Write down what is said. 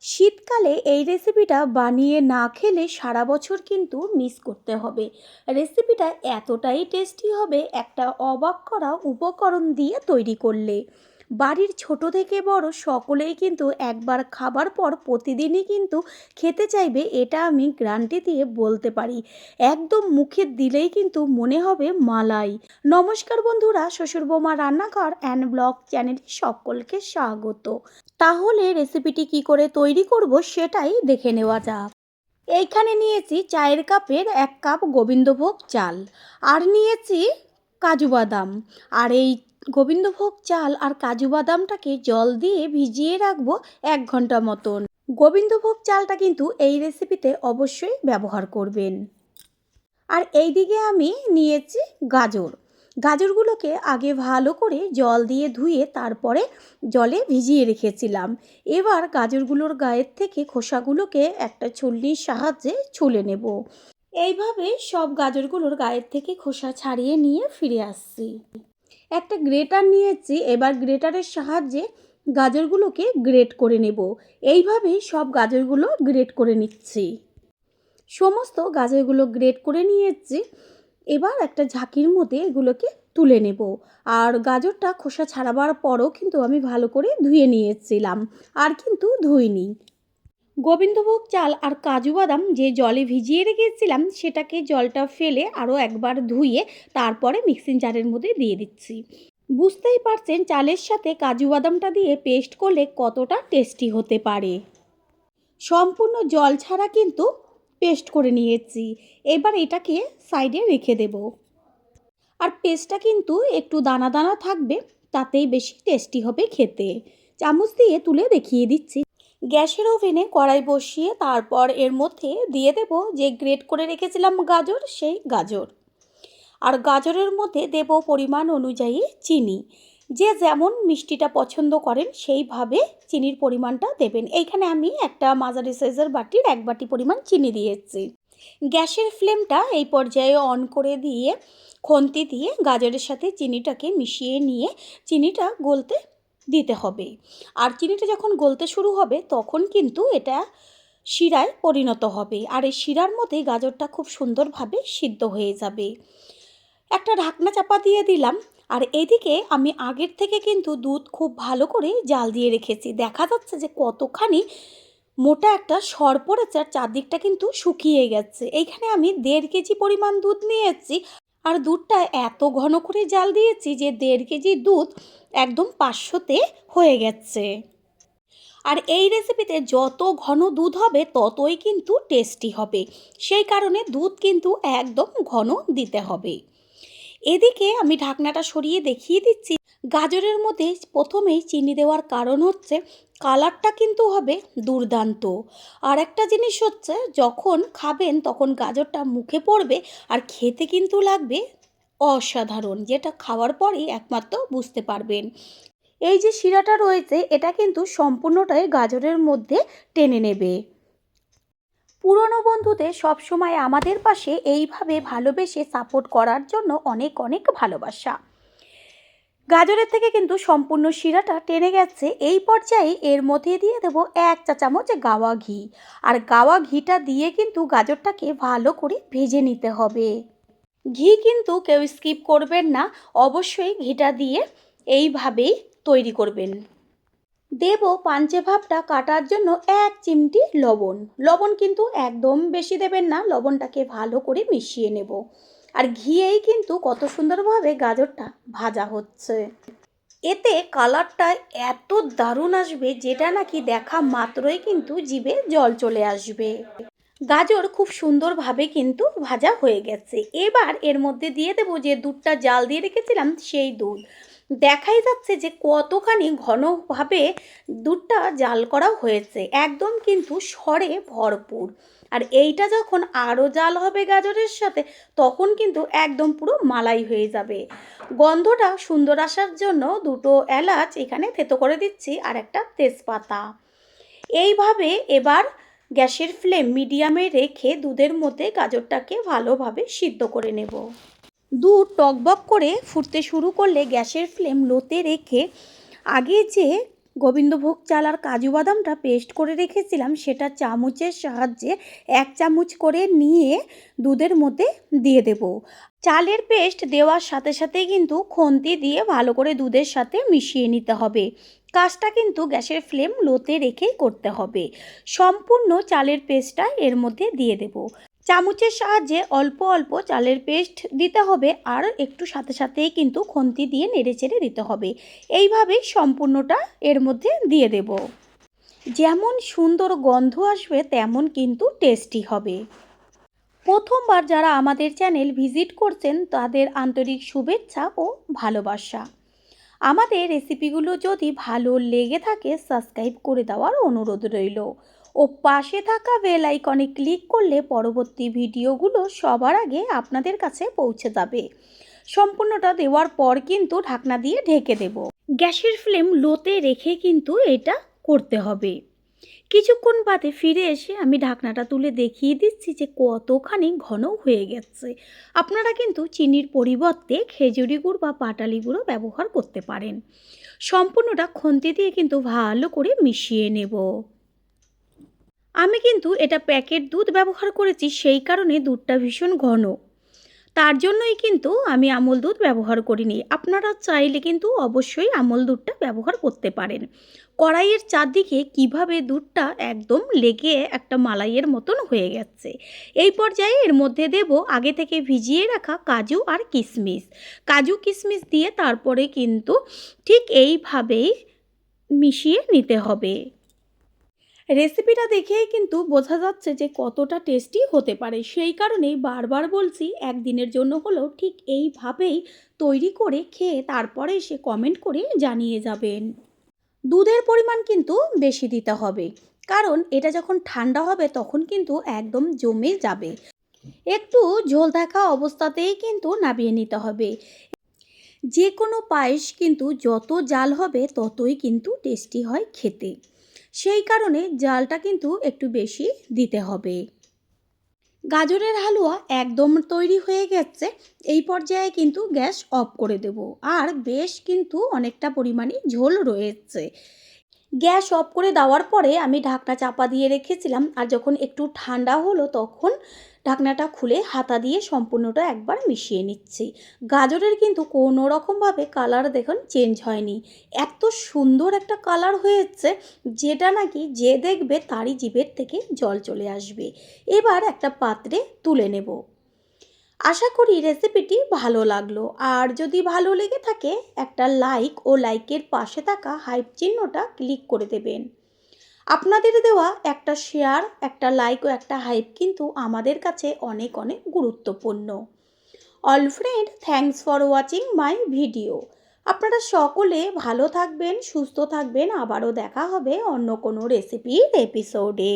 শীতকালে এই রেসিপিটা বানিয়ে না খেলে সারা বছর কিন্তু মিস করতে হবে। রেসিপিটা এতটাই টেস্টি হবে একটা অবাক করা উপকরণ দিয়ে তৈরি করলে। বাড়ির ছোট থেকে বড় সকলেই কিন্তু একবার খাবার পর প্রতিদিনই কিন্তু খেতে চাইবে, এটা আমি গ্যারান্টি দিয়ে বলতে পারি। একদম মুখে দিলেই কিন্তু মনে হবে মালাই। নমস্কার বন্ধুরা, শ্বশুর বৌমা রান্নাঘর অ্যান্ড ব্লগ চ্যানেলে সকলকে স্বাগত। তাহলে রেসিপিটি কি করে তৈরি করব সেটাই দেখে নেওয়া যাক। এইখানে নিয়েছি চায়ের কাপের 1 কাপ গোবিন্দভোগ চাল, আর নিয়েছি কাজু বাদাম। আর এই গোবিন্দভোগ চাল আর কাজু বাদামটাকে জল দিয়ে ভিজিয়ে রাখবো 1 ঘন্টা মতন। গোবিন্দভোগ চালটা কিন্তু এই রেসিপিতে অবশ্যই ব্যবহার করবেন। আর এই দিকে আমি নিয়েছি গাজর। গাজরগুলোকে আগে ভালো করে জল দিয়ে ধুয়ে তারপরে জলে ভিজিয়ে রেখেছিলাম। এবার গাজরগুলোর গায়ের থেকে খোসাগুলোকে একটা ছুলনির সাহায্যে ছুলে নেব। এইভাবে সব গাজরগুলোর গায়ের থেকে খোসা ছাড়িয়ে নিয়ে ফিরে আসছি। একটা গ্রেটার নিয়েছি, এবার গ্রেটারের সাহায্যে গাজরগুলোকে গ্রেট করে নেব। এইভাবেই সব গাজরগুলো গ্রেট করে নিচ্ছি। সমস্ত গাজরগুলো গ্রেট করে নিয়েছি। এবার একটা ঝাঁকির মধ্যে এগুলোকে তুলে নেব। আর গাজরটা খোসা ছাড়াবার পরও কিন্তু আমি ভালো করে ধুয়ে নিয়েছিলাম, আর কিন্তু ধুইনি। গোবিন্দভোগ চাল আর কাজু বাদাম যে জলে ভিজিয়ে রেখেছিলাম সেটাকে জলটা ফেলে আরও একবার ধুয়ে তারপরে মিক্সিং জারের মধ্যে দিয়ে দিচ্ছি। বুঝতেই পারছেন চালের সাথে কাজু বাদামটা দিয়ে পেস্ট করলে কতটা টেস্টি হতে পারে। সম্পূর্ণ জল ছাড়া কিন্তু পেস্ট করে নিয়েছি। এবার এটাকে সাইডে রেখে দেব। আর পেস্টটা কিন্তু একটু দানা দানা থাকবে, তাতেই বেশি টেস্টি হবে খেতে। চামচ দিয়ে তুলে দেখিয়ে দিচ্ছি। গ্যাসের ওভেনে কড়াই বসিয়ে তারপর এর মধ্যে দিয়ে দেব যে গ্রেট করে রেখেছিলাম গাজর, সেই গাজর। আর গাজরের মধ্যে দেব পরিমাণ অনুযায়ী চিনি। যে যেমন মিষ্টিটা পছন্দ করেন সেইভাবে চিনির পরিমাণটা দেবেন। এইখানে আমি একটা মাঝারি সাইজের বাটির 1 বাটি পরিমাণ চিনি দিয়েছি। গ্যাসের ফ্লেমটা এই পর্যায়ে অন করে দিয়ে খুন্তি দিয়ে গাজরের সাথে চিনিটাকে মিশিয়ে নিয়ে চিনিটা গলতে দিতে হবে। আর চিনিটা যখন গলতে শুরু হবে তখন কিন্তু এটা শিরায় পরিণত হবে, আর এই শিরার মধ্যে গাজরটা খুব সুন্দরভাবে সিদ্ধ হয়ে যাবে। একটা ঢাকনা চাপা দিয়ে দিলাম। আর এদিকে আমি আগের থেকে কিন্তু দুধ খুব ভালো করে জাল দিয়ে রেখেছি। দেখা যাচ্ছে যে কতখানি মোটা একটা সর পড়েছে আর চারদিকটা কিন্তু শুকিয়ে গেছে। এইখানে আমি 1.5 কেজি পরিমাণ দুধ নিয়েছি। আর দুধটা এত ঘন করে জাল দিয়েছি যে 1.5 কেজি দুধ একদম 500-তে হয়ে গেছে। আর এই রেসিপিতে যত ঘন দুধ হবে ততই কিন্তু টেস্টি হবে, সেই কারণে দুধ কিন্তু একদম ঘন দিতে হবে। এদিকে আমি ঢাকনাটা সরিয়ে দেখিয়ে দিচ্ছি। গাজরের মধ্যে প্রথমেই চিনি দেওয়ার কারণ হচ্ছে কালারটা কিন্তু হবে দুর্দান্ত। আর একটা জিনিস হচ্ছে যখন খাবেন তখন গাজরটা মুখে পড়বে আর খেতে কিন্তু লাগবে অসাধারণ, যেটা খাওয়ার পরেই একমাত্র বুঝতে পারবেন। এই যে শিরাটা রয়েছে এটা কিন্তু সম্পূর্ণটাই গাজরের মধ্যে টেনে নেবে। পুরনো বন্ধুদের সবসময় আমাদের পাশে এইভাবে ভালোবেসে সাপোর্ট করার জন্য অনেক অনেক ভালোবাসা। গাজরের থেকে কিন্তু সম্পূর্ণ শিরাটা টেনে গেছে। এই পর্যায়ে এর মধ্যে দিয়ে দেব 1 চা চামচ গাওয়া ঘি। আর গাওয়া ঘিটা দিয়ে কিন্তু গাজরটাকে ভালো করে ভেজে নিতে হবে। ঘি কিন্তু কেউ স্কিপ করবেন না, অবশ্যই ঘিটা দিয়ে এইভাবেই তৈরি করবেন। দেব পাঞ্চে ভাবটা কাটার জন্য 1 চিমটি লবণ। লবণ কিন্তু একদম বেশি দেবেন না, লবণটাকে ভালো করে মিশিয়ে নেব। আর ঘিয়েই কিন্তু কত সুন্দরভাবে গাজরটা ভাজা হচ্ছে। এতে কালারটা এত দারুণ আসবে যেটা নাকি দেখা মাত্রই কিন্তু জিভে জল চলে আসবে। গাজর খুব সুন্দরভাবে কিন্তু ভাজা হয়ে গেছে। এবার এর মধ্যে দিয়ে দেব যে দুধটা জাল দিয়ে রেখেছিলাম সেই দুধ। দেখাই যাচ্ছে যে কতখানি ঘনভাবে দুধটা জাল করা হয়েছে, একদম কিন্তু সরে ভরপুর। আর এইটা যখন আরও জাল হবে গাজরের সাথে তখন কিন্তু একদম পুরো মালাই হয়ে যাবে। গন্ধটা সুন্দর আসার জন্য 2টো এলাচ এখানে থেতো করে দিচ্ছি আর একটা তেজপাতা। এইভাবে এবার গ্যাসের ফ্লেম মিডিয়ামে রেখে দুধের মধ্যে গাজরটাকে ভালোভাবে সিদ্ধ করে নেব। দুধ টকবক করে ফুটতে শুরু করলে গ্যাসের ফ্লেম লোতে রেখে আগে যে গোবিন্দভোগ চাল আর কাজু বাদামটা পেস্ট করে রেখেছিলাম, সেটা চামচের সাহায্যে 1 চামচ করে নিয়ে দুধের মধ্যে দিয়ে দেব। চালের পেস্ট দেওয়ার সাথে সাথেই কিন্তু খুন্তি দিয়ে ভালো করে দুধের সাথে মিশিয়ে নিতে হবে। কাজটা কিন্তু গ্যাসের ফ্লেম লোতে রেখেই করতে হবে। সম্পূর্ণ চালের পেস্টটা এর মধ্যে দিয়ে দেব। চামচের সাহায্যে অল্প অল্প চালের পেস্ট দিতে হবে আর একটু সাথে সাথেই কিন্তু খুন্তি দিয়ে নেড়েচেড়ে দিতে হবে। এইভাবেই সম্পূর্ণটা এর মধ্যে দিয়ে দেব। যেমন সুন্দর গন্ধ আসবে তেমন কিন্তু টেস্টি হবে। প্রথমবার যারা আমাদের চ্যানেল ভিজিট করছেন তাদের আন্তরিক শুভেচ্ছা ও ভালোবাসা। আমাদের রেসিপিগুলো যদি ভালো লেগে থাকে সাবস্ক্রাইব করে দেওয়ার অনুরোধ রইল ও পাশে থাকা বেল আইকনে ক্লিক করলে পরবর্তী ভিডিওগুলো সবার আগে আপনাদের কাছে পৌঁছে যাবে। সম্পূর্ণটা দেওয়ার পর কিন্তু ঢাকনা দিয়ে ঢেকে দেব। গ্যাসের ফ্লেম লোতে রেখে কিন্তু এটা করতে হবে। কিছুক্ষণ বাদে ফিরে এসে আমি ঢাকনাটা তুলে দেখিয়ে দিচ্ছি যে কতখানি ঘন হয়ে গেছে। আপনারা কিন্তু চিনির পরিবর্তে খেজুরি গুড় বা পাটালি গুঁড়ো ব্যবহার করতে পারেন। সম্পূর্ণটা খুন্তি দিয়ে কিন্তু ভালো করে মিশিয়ে নেব। আমি কিন্তু এটা প্যাকেট দুধ ব্যবহার করেছি, সেই কারণে দুধটা ভীষণ ঘন। তার জন্যই কিন্তু আমি আমুল দুধ ব্যবহার করিনি। আপনারা চাইলে কিন্তু অবশ্যই আমুল দুধটা ব্যবহার করতে পারেন। কড়াইয়ের চারদিকে কিভাবে দুধটা একদম লেগে একটা মালাইয়ের মতন হয়ে গেছে। এই পর্যায়ে এর মধ্যে দেব আগে থেকে ভিজিয়ে রাখা কাজু আর কিশমিশ। কাজু কিশমিশ দিয়ে তারপরে কিন্তু ঠিক এইভাবেই মিশিয়ে নিতে হবে। রেসিপিটা দেখেই কিন্তু বোঝা যাচ্ছে যে কতটা টেস্টি হতে পারে। সেই কারণেই বারবার বলছি একদিনের জন্য হলেও ঠিক এইভাবেই তৈরি করে খেয়ে তারপরে এসে কমেন্ট করে জানিয়ে যাবেন। দুধের পরিমাণ কিন্তু বেশি দিতে হবে, কারণ এটা যখন ঠান্ডা হবে তখন কিন্তু একদম জমে যাবে। একটু ঝোল থাকা অবস্থাতেই কিন্তু নামিয়ে নিতে হবে। যে কোনো পায়েস কিন্তু যত জাল হবে ততই কিন্তু টেস্টি হয় খেতে। সেই কারণে জালটা কিন্তু একটু বেশি দিতে হবে। গাজরের হালুয়া একদম তৈরি হয়ে গেছে। এই পর্যায়ে কিন্তু গ্যাস অফ করে দেব। আর বেশ কিন্তু অনেকটা পরিমাণে ঝোল রয়েছে। গ্যাস অফ করে দেওয়ার পরে আমি ঢাকনা চাপা দিয়ে রেখেছিলাম, আর যখন একটু ঠান্ডা হলো তখন ঢাকনাটা খুলে হাতা দিয়ে সম্পূর্ণটা একবার মিশিয়ে নিচ্ছি। গাজরের কিন্তু কোনো রকমভাবে কালার দেখুন চেঞ্জ হয়নি। এত সুন্দর একটা কালার হয়েছে যেটা নাকি যে দেখবে তারই জিভের থেকে জল চলে আসবে। এবার একটা পাত্রে তুলে নেব। আশা করি রেসিপিটি ভালো লাগলো। আর যদি ভালো লেগে থাকে একটা লাইক ও লাইকের পাশে থাকা হাইপ চিহ্নটা ক্লিক করে দেবেন। আপনাদের দেওয়া একটা শেয়ার, একটা লাইক ও একটা হাইপ কিন্তু আমাদের কাছে অনেক অনেক গুরুত্বপূর্ণ। All friend, thanks for watching my video. আপনারা সকলে ভালো থাকবেন, সুস্থ থাকবেন। আবারও দেখা হবে অন্য কোনো রেসিপির এপিসোডে।